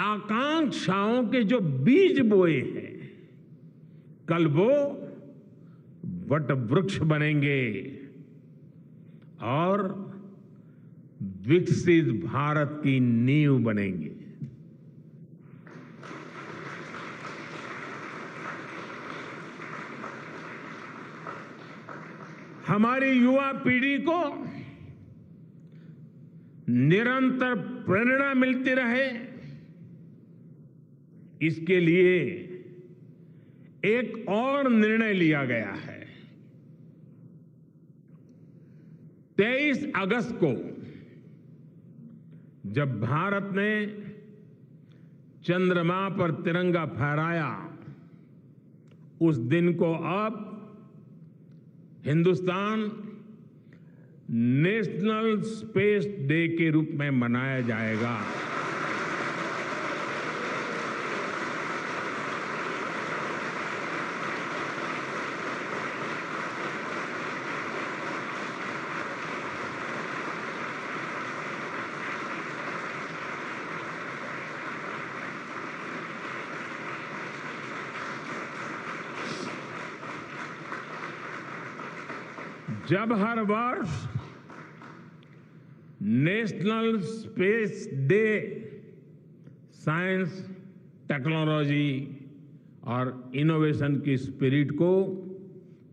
आकांक्षाओं के जो बीज बोए हैं, कल वो वट वृक्ष बनेंगे और विकसित भारत की नींव बनेंगे। हमारी युवा पीढ़ी को निरंतर प्रेरणा मिलती रहे, इसके लिए एक और निर्णय लिया गया है। 23 अगस्त को जब भारत ने चंद्रमा पर तिरंगा फहराया, उस दिन को अब हिंदुस्तान नेशनल स्पेस डे के रूप में मनाया जाएगा। जब हर वर्ष national space day science, technology और इनोवेशन की स्पिरिट को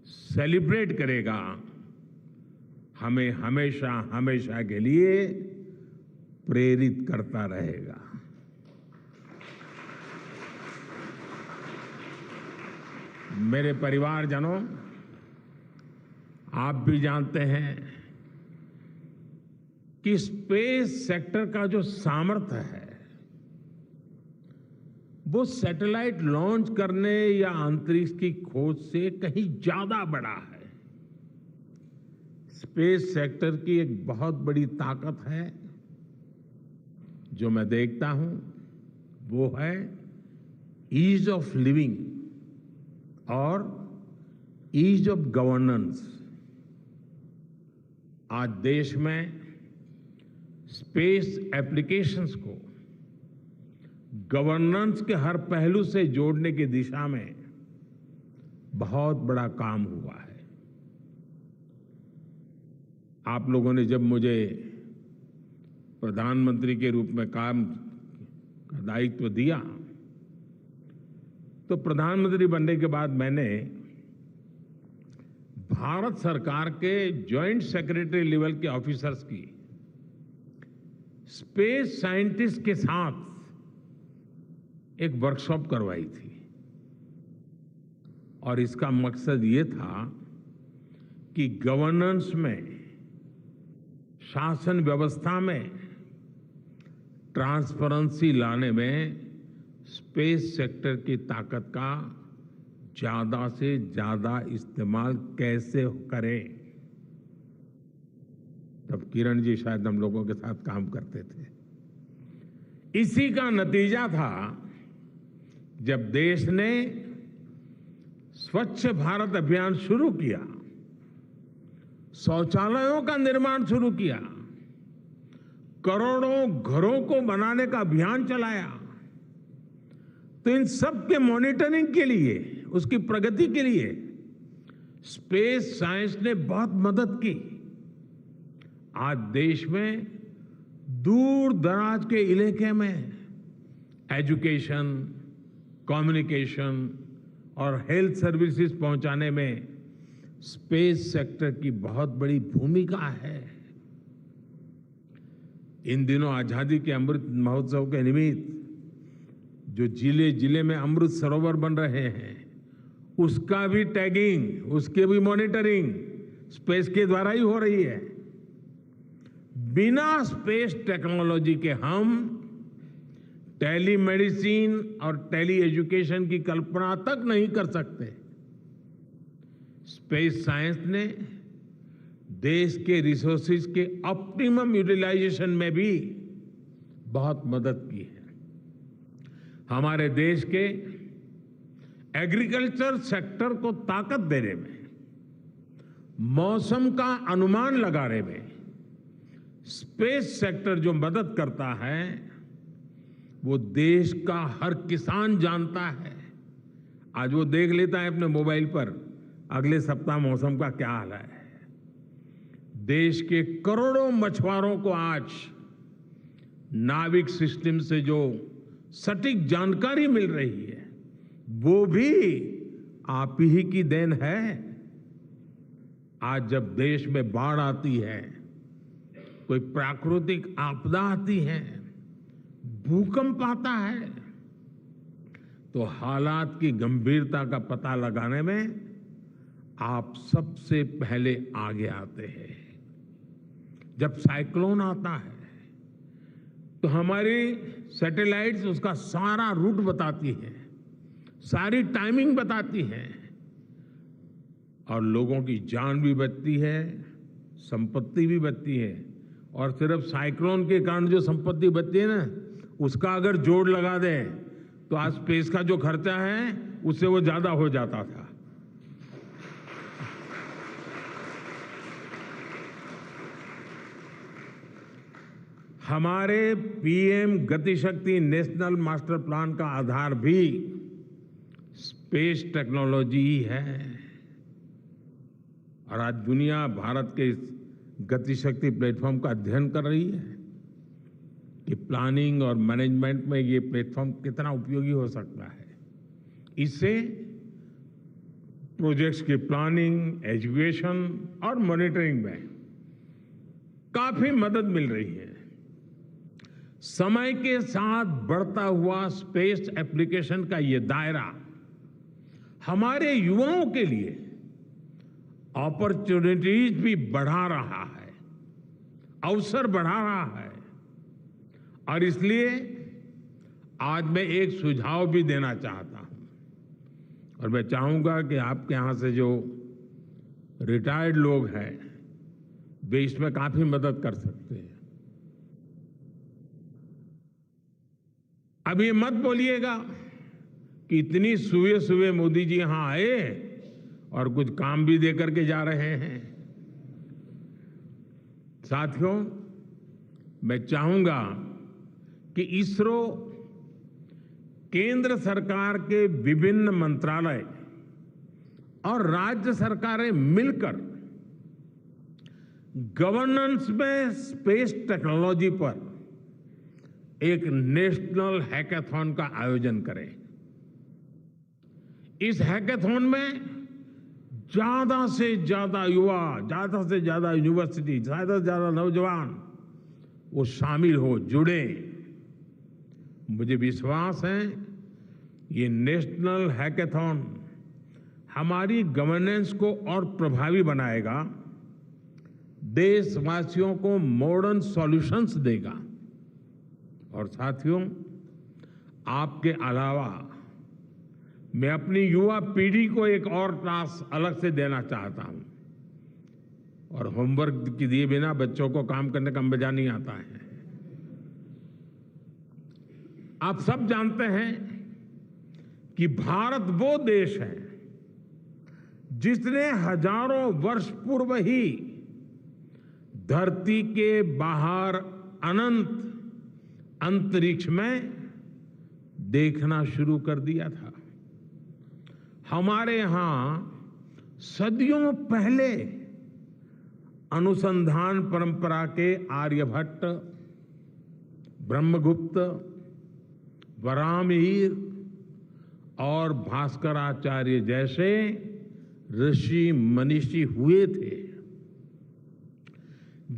सेलिब्रेट करेगा, हमें हमेशा हमेशा के लिए प्रेरित करता रहेगा। मेरे परिवारजनों, आप भी जानते हैं कि स्पेस सेक्टर का जो सामर्थ्य है वो सैटेलाइट लॉन्च करने या अंतरिक्ष की खोज से कहीं ज्यादा बड़ा है। स्पेस सेक्टर की एक बहुत बड़ी ताकत है जो मैं देखता हूं, वो है ईज ऑफ लिविंग और ईज ऑफ गवर्नेंस। आज देश में स्पेस एप्लीकेशंस को गवर्नेंस के हर पहलू से जोड़ने की दिशा में बहुत बड़ा काम हुआ है। आप लोगों ने जब मुझे प्रधानमंत्री के रूप में काम का दायित्व दिया, तो प्रधानमंत्री बनने के बाद मैंने भारत सरकार के जॉइंट सेक्रेटरी लेवल के ऑफिसर्स की स्पेस साइंटिस्ट के साथ एक वर्कशॉप करवाई थी और इसका मकसद ये था कि गवर्नेंस में, शासन व्यवस्था में ट्रांसपेरेंसी लाने में स्पेस सेक्टर की ताकत का ज्यादा से ज्यादा इस्तेमाल कैसे करें। तब किरण जी शायद हम लोगों के साथ काम करते थे। इसी का नतीजा था जब देश ने स्वच्छ भारत अभियान शुरू किया, शौचालयों का निर्माण शुरू किया, करोड़ों घरों को बनाने का अभियान चलाया। तो इन सब के मॉनिटरिंग के लिए, उसकी प्रगति के लिए स्पेस साइंस ने बहुत मदद की। आज देश में दूर दराज के इलाके में एजुकेशन, कम्युनिकेशन और हेल्थ सर्विसेज पहुंचाने में स्पेस सेक्टर की बहुत बड़ी भूमिका है। इन दिनों आजादी के अमृत महोत्सव के निमित्त जो जिले जिले में अमृत सरोवर बन रहे हैं, उसका भी टैगिंग, उसके भी मॉनिटरिंग स्पेस के द्वारा ही हो रही है। बिना स्पेस टेक्नोलॉजी के हम टेलीमेडिसिन और टेली एजुकेशन की कल्पना तक नहीं कर सकते। स्पेस साइंस ने देश के रिसोर्सेज के ऑप्टिमम यूटिलाइजेशन में भी बहुत मदद की है। हमारे देश के एग्रीकल्चर सेक्टर को ताकत देने में, मौसम का अनुमान लगाने में स्पेस सेक्टर जो मदद करता है वो देश का हर किसान जानता है। आज वो देख लेता है अपने मोबाइल पर अगले सप्ताह मौसम का क्या हाल है। देश के करोड़ों मछुआरों को आज नाविक सिस्टम से जो सटीक जानकारी मिल रही है वो भी आप ही की देन है। आज जब देश में बाढ़ आती है, कोई प्राकृतिक आपदा आती है, भूकंप आता है, तो हालात की गंभीरता का पता लगाने में आप सबसे पहले आगे आते हैं। जब साइक्लोन आता है तो हमारी सैटेलाइट्स उसका सारा रूट बताती है, सारी टाइमिंग बताती है और लोगों की जान भी बचती है, संपत्ति भी बचती है। और सिर्फ साइक्लोन के कारण जो संपत्ति बचती है ना, उसका अगर जोड़ लगा दें तो आज स्पेस का जो खर्चा है उससे वो ज्यादा हो जाता था। हमारे पीएम गति शक्ति नेशनल मास्टर प्लान का आधार भी स्पेस टेक्नोलॉजी ही है और आज दुनिया भारत के इस गतिशक्ति प्लेटफॉर्म का अध्ययन कर रही है कि प्लानिंग और मैनेजमेंट में ये प्लेटफॉर्म कितना उपयोगी हो सकता है। इससे प्रोजेक्ट्स की प्लानिंग, एजुकेशन और मॉनिटरिंग में काफी मदद मिल रही है। समय के साथ बढ़ता हुआ स्पेस एप्लीकेशन का ये दायरा हमारे युवाओं के लिए अपॉर्चुनिटीज भी बढ़ा रहा है, अवसर बढ़ा रहा है। और इसलिए आज मैं एक सुझाव भी देना चाहता हूं और मैं चाहूंगा कि आपके यहां से जो रिटायर्ड लोग हैं वे इसमें काफी मदद कर सकते हैं। अब ये मत बोलिएगा कि इतनी सुबह सुबह मोदी जी यहां आए और कुछ काम भी दे करके जा रहे हैं। साथियों, मैं चाहूंगा कि इसरो केंद्र सरकार के विभिन्न मंत्रालय और राज्य सरकारें मिलकर गवर्नेंस में स्पेस टेक्नोलॉजी पर एक नेशनल हैकाथॉन का आयोजन करें। इस हैकाथॉन में ज्यादा से ज्यादा युवा, ज्यादा से ज्यादा यूनिवर्सिटी, ज्यादा से ज्यादा नौजवान वो शामिल हो, जुड़े। मुझे विश्वास है ये नेशनल हैकाथॉन हमारी गवर्नेंस को और प्रभावी बनाएगा, देशवासियों को मॉडर्न सॉल्यूशंस देगा। और साथियों, आपके अलावा मैं अपनी युवा पीढ़ी को एक और टास्क अलग से देना चाहता हूं। और होमवर्क के दिए बिना बच्चों को काम करने का मजा नहीं आता है। आप सब जानते हैं कि भारत वो देश है जिसने हजारों वर्ष पूर्व ही धरती के बाहर अनंत अंतरिक्ष में देखना शुरू कर दिया था। हमारे यहां सदियों पहले अनुसंधान परंपरा के आर्यभट्ट, ब्रह्मगुप्त, वराहमिहिर और भास्कराचार्य जैसे ऋषि मनीषी हुए थे।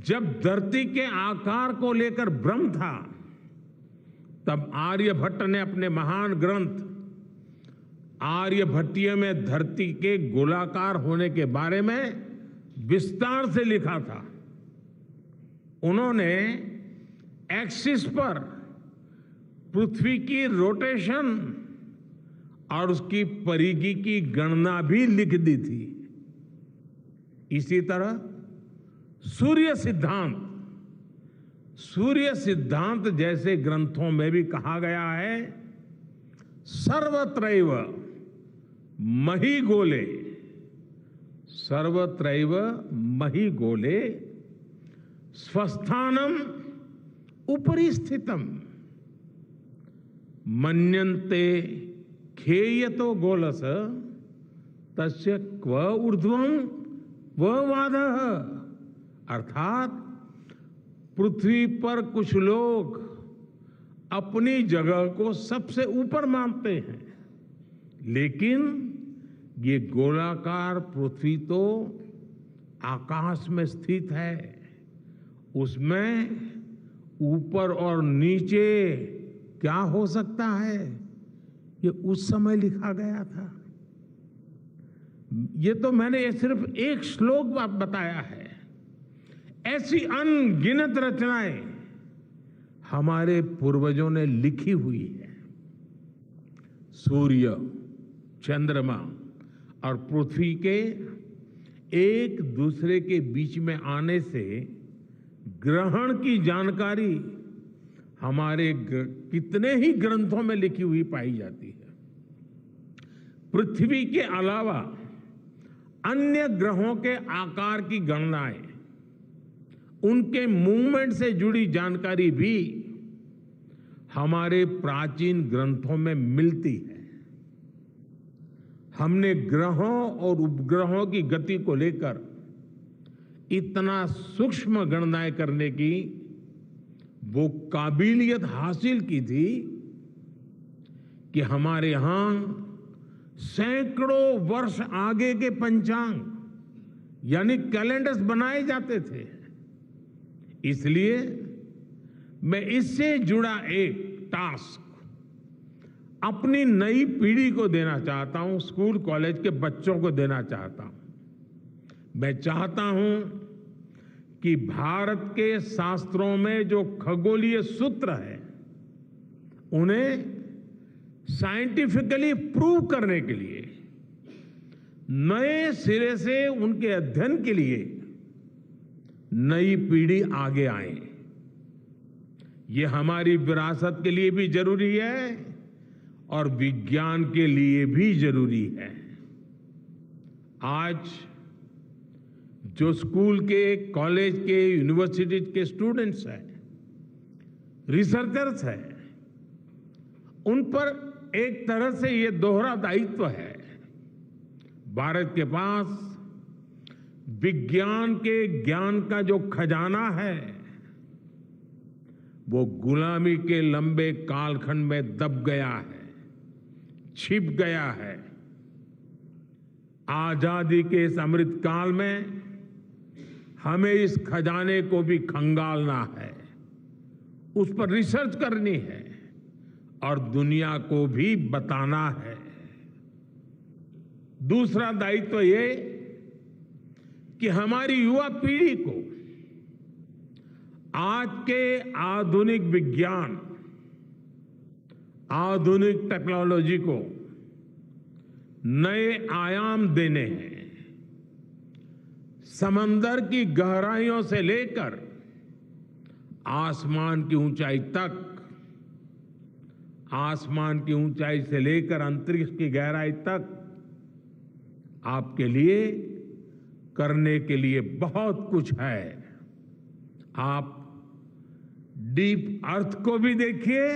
जब धरती के आकार को लेकर भ्रम था, तब आर्यभट्ट ने अपने महान ग्रंथ आर्यभट्टीय में धरती के गोलाकार होने के बारे में विस्तार से लिखा था। उन्होंने एक्सिस पर पृथ्वी की रोटेशन और उसकी परिधि की गणना भी लिख दी थी। इसी तरह सूर्य सिद्धांत जैसे ग्रंथों में भी कहा गया है, सर्वत्रैव महिगोले, सर्वत्रैव महिगोले स्वस्थानम उपरि स्थितम मन्यन्ते खेयतो गोलस तस्य क्व ऊर्ध्वं क्व वादः। अर्थात पृथ्वी पर कुछ लोग अपनी जगह को सबसे ऊपर मानते हैं, लेकिन ये गोलाकार पृथ्वी तो आकाश में स्थित है, उसमें ऊपर और नीचे क्या हो सकता है, ये उस समय लिखा गया था। ये तो मैंने सिर्फ एक श्लोक बताया है। ऐसी अनगिनत रचनाएं हमारे पूर्वजों ने लिखी हुई है। सूर्य, चंद्रमा और पृथ्वी के एक दूसरे के बीच में आने से ग्रहण की जानकारी हमारे कितने ही ग्रंथों में लिखी हुई पाई जाती है। पृथ्वी के अलावा अन्य ग्रहों के आकार की गणनाएं, उनके मूवमेंट से जुड़ी जानकारी भी हमारे प्राचीन ग्रंथों में मिलती है। हमने ग्रहों और उपग्रहों की गति को लेकर इतना सूक्ष्म गणनाएं करने की वो काबिलियत हासिल की थी कि हमारे यहां सैकड़ों वर्ष आगे के पंचांग यानी कैलेंडर्स बनाए जाते थे। इसलिए मैं इससे जुड़ा एक टास्क अपनी नई पीढ़ी को देना चाहता हूं, स्कूल कॉलेज के बच्चों को देना चाहता हूं। मैं चाहता हूं कि भारत के शास्त्रों में जो खगोलीय सूत्र है उन्हें साइंटिफिकली प्रूव करने के लिए नए सिरे से उनके अध्ययन के लिए नई पीढ़ी आगे आए। ये हमारी विरासत के लिए भी जरूरी है और विज्ञान के लिए भी जरूरी है। आज जो स्कूल के, कॉलेज के, यूनिवर्सिटी के स्टूडेंट्स हैं, रिसर्चर्स हैं, उन पर एक तरह से ये दोहरा दायित्व है। भारत के पास विज्ञान के ज्ञान का जो खजाना है वो गुलामी के लंबे कालखंड में दब गया है, छिप गया है। आजादी के इस अमृत काल में हमें इस खजाने को भी खंगालना है, उस पर रिसर्च करनी है और दुनिया को भी बताना है। दूसरा दायित्व ये कि हमारी युवा पीढ़ी को आज के आधुनिक विज्ञान, आधुनिक टेक्नोलॉजी को नए आयाम देने हैं। समंदर की गहराइयों से लेकर आसमान की ऊंचाई तक, आसमान की ऊंचाई से लेकर अंतरिक्ष की गहराई तक आपके लिए करने के लिए बहुत कुछ है। आप डीप अर्थ को भी देखिए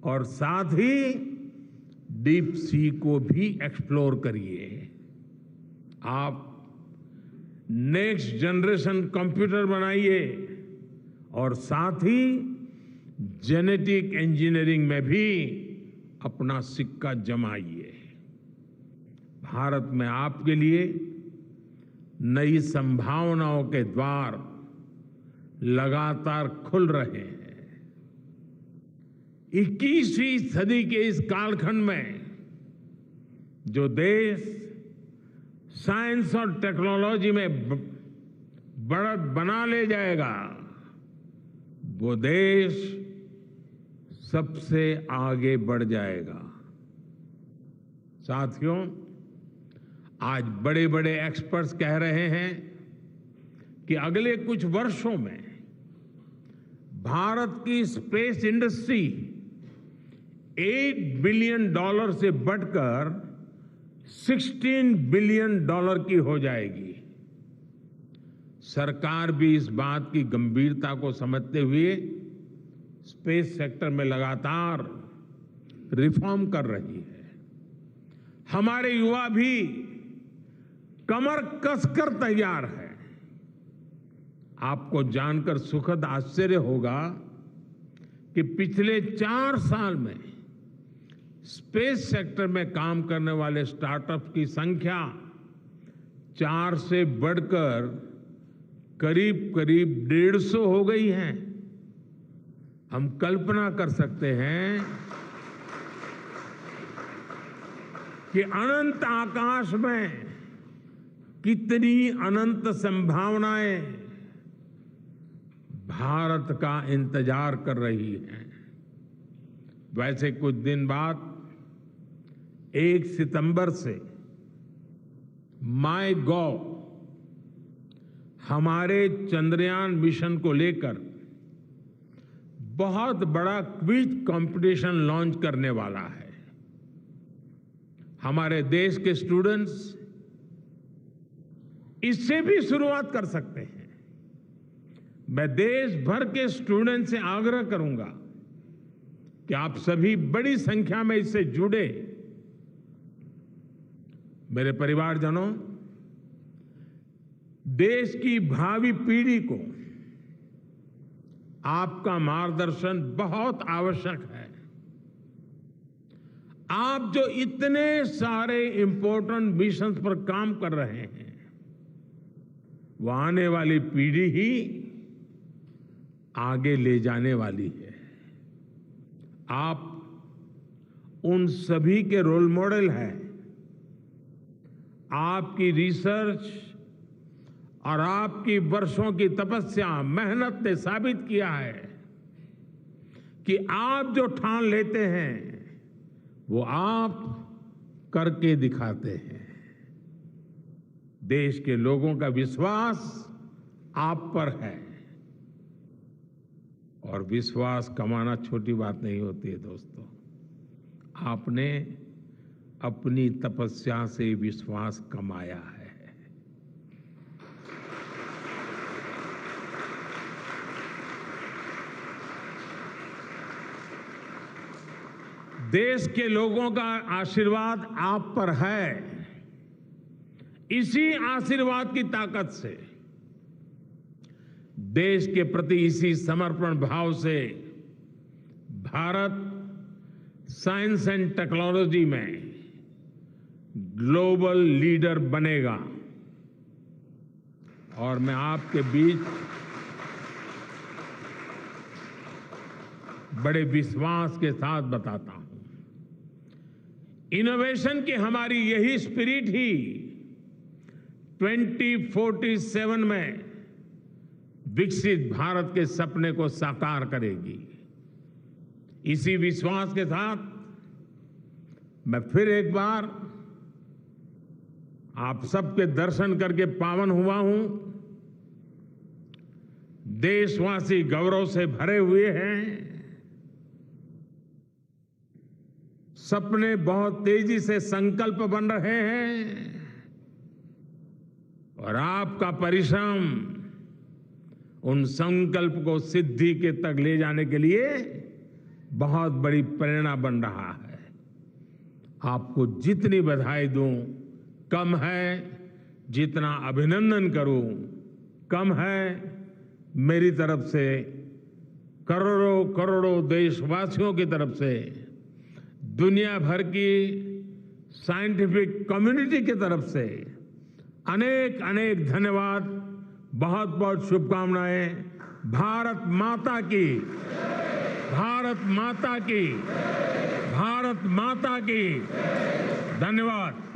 और साथ ही डीप सी को भी एक्सप्लोर करिए। आप नेक्स्ट जनरेशन कंप्यूटर बनाइए और साथ ही जेनेटिक इंजीनियरिंग में भी अपना सिक्का जमाइए। भारत में आपके लिए नई संभावनाओं के द्वार लगातार खुल रहे हैं। 21वीं सदी के इस कालखंड में जो देश साइंस और टेक्नोलॉजी में बढ़त बना ले जाएगा, वो देश सबसे आगे बढ़ जाएगा। साथियों, आज बड़े बड़े एक्सपर्ट्स कह रहे हैं कि अगले कुछ वर्षों में भारत की स्पेस इंडस्ट्री $8 बिलियन से बढ़कर $16 बिलियन की हो जाएगी। सरकार भी इस बात की गंभीरता को समझते हुए स्पेस सेक्टर में लगातार रिफॉर्म कर रही है। हमारे युवा भी कमर कसकर तैयार है। आपको जानकर सुखद आश्चर्य होगा कि पिछले 4 साल में स्पेस सेक्टर में काम करने वाले स्टार्टअप्स की संख्या 4 से बढ़कर करीब करीब 150 हो गई है। हम कल्पना कर सकते हैं कि अनंत आकाश में कितनी अनंत संभावनाएं भारत का इंतजार कर रही हैं। वैसे कुछ दिन बाद 1 सितंबर से MyGov हमारे चंद्रयान मिशन को लेकर बहुत बड़ा क्विज कंपटीशन लॉन्च करने वाला है। हमारे देश के स्टूडेंट्स इससे भी शुरुआत कर सकते हैं। मैं देश भर के स्टूडेंट से आग्रह करूंगा कि आप सभी बड़ी संख्या में इससे जुड़े। मेरे परिवारजनों, देश की भावी पीढ़ी को आपका मार्गदर्शन बहुत आवश्यक है। आप जो इतने सारे इंपॉर्टेंट मिशंस पर काम कर रहे हैं, वो आने वाली पीढ़ी ही आगे ले जाने वाली है। आप उन सभी के रोल मॉडल हैं। आपकी रिसर्च और आपकी वर्षों की तपस्या, मेहनत ने साबित किया है कि आप जो ठान लेते हैं वो आप करके दिखाते हैं। देश के लोगों का विश्वास आप पर है, और विश्वास कमाना छोटी बात नहीं होती है दोस्तों। आपने अपनी तपस्या से विश्वास कमाया है। देश के लोगों का आशीर्वाद आप पर है। इसी आशीर्वाद की ताकत से, देश के प्रति इसी समर्पण भाव से भारत साइंस एंड टेक्नोलॉजी में ग्लोबल लीडर बनेगा। और मैं आपके बीच बड़े विश्वास के साथ बताता हूं, इनोवेशन की हमारी यही स्पिरिट ही 2047 में विकसित भारत के सपने को साकार करेगी। इसी विश्वास के साथ मैं फिर एक बार आप सबके दर्शन करके पावन हुआ हूं। देशवासी गौरव से भरे हुए हैं। सपने बहुत तेजी से संकल्प बन रहे हैं, और आपका परिश्रम उन संकल्प को सिद्धि के तक ले जाने के लिए बहुत बड़ी प्रेरणा बन रहा है। आपको जितनी बधाई दूं कम है, जितना अभिनंदन करूं कम है। मेरी तरफ से, करोड़ों करोड़ों देशवासियों की तरफ से, दुनिया भर की साइंटिफिक कम्युनिटी की तरफ से अनेक अनेक धन्यवाद, बहुत बहुत शुभकामनाएं। भारत माता की, भारत माता की, भारत माता की। धन्यवाद।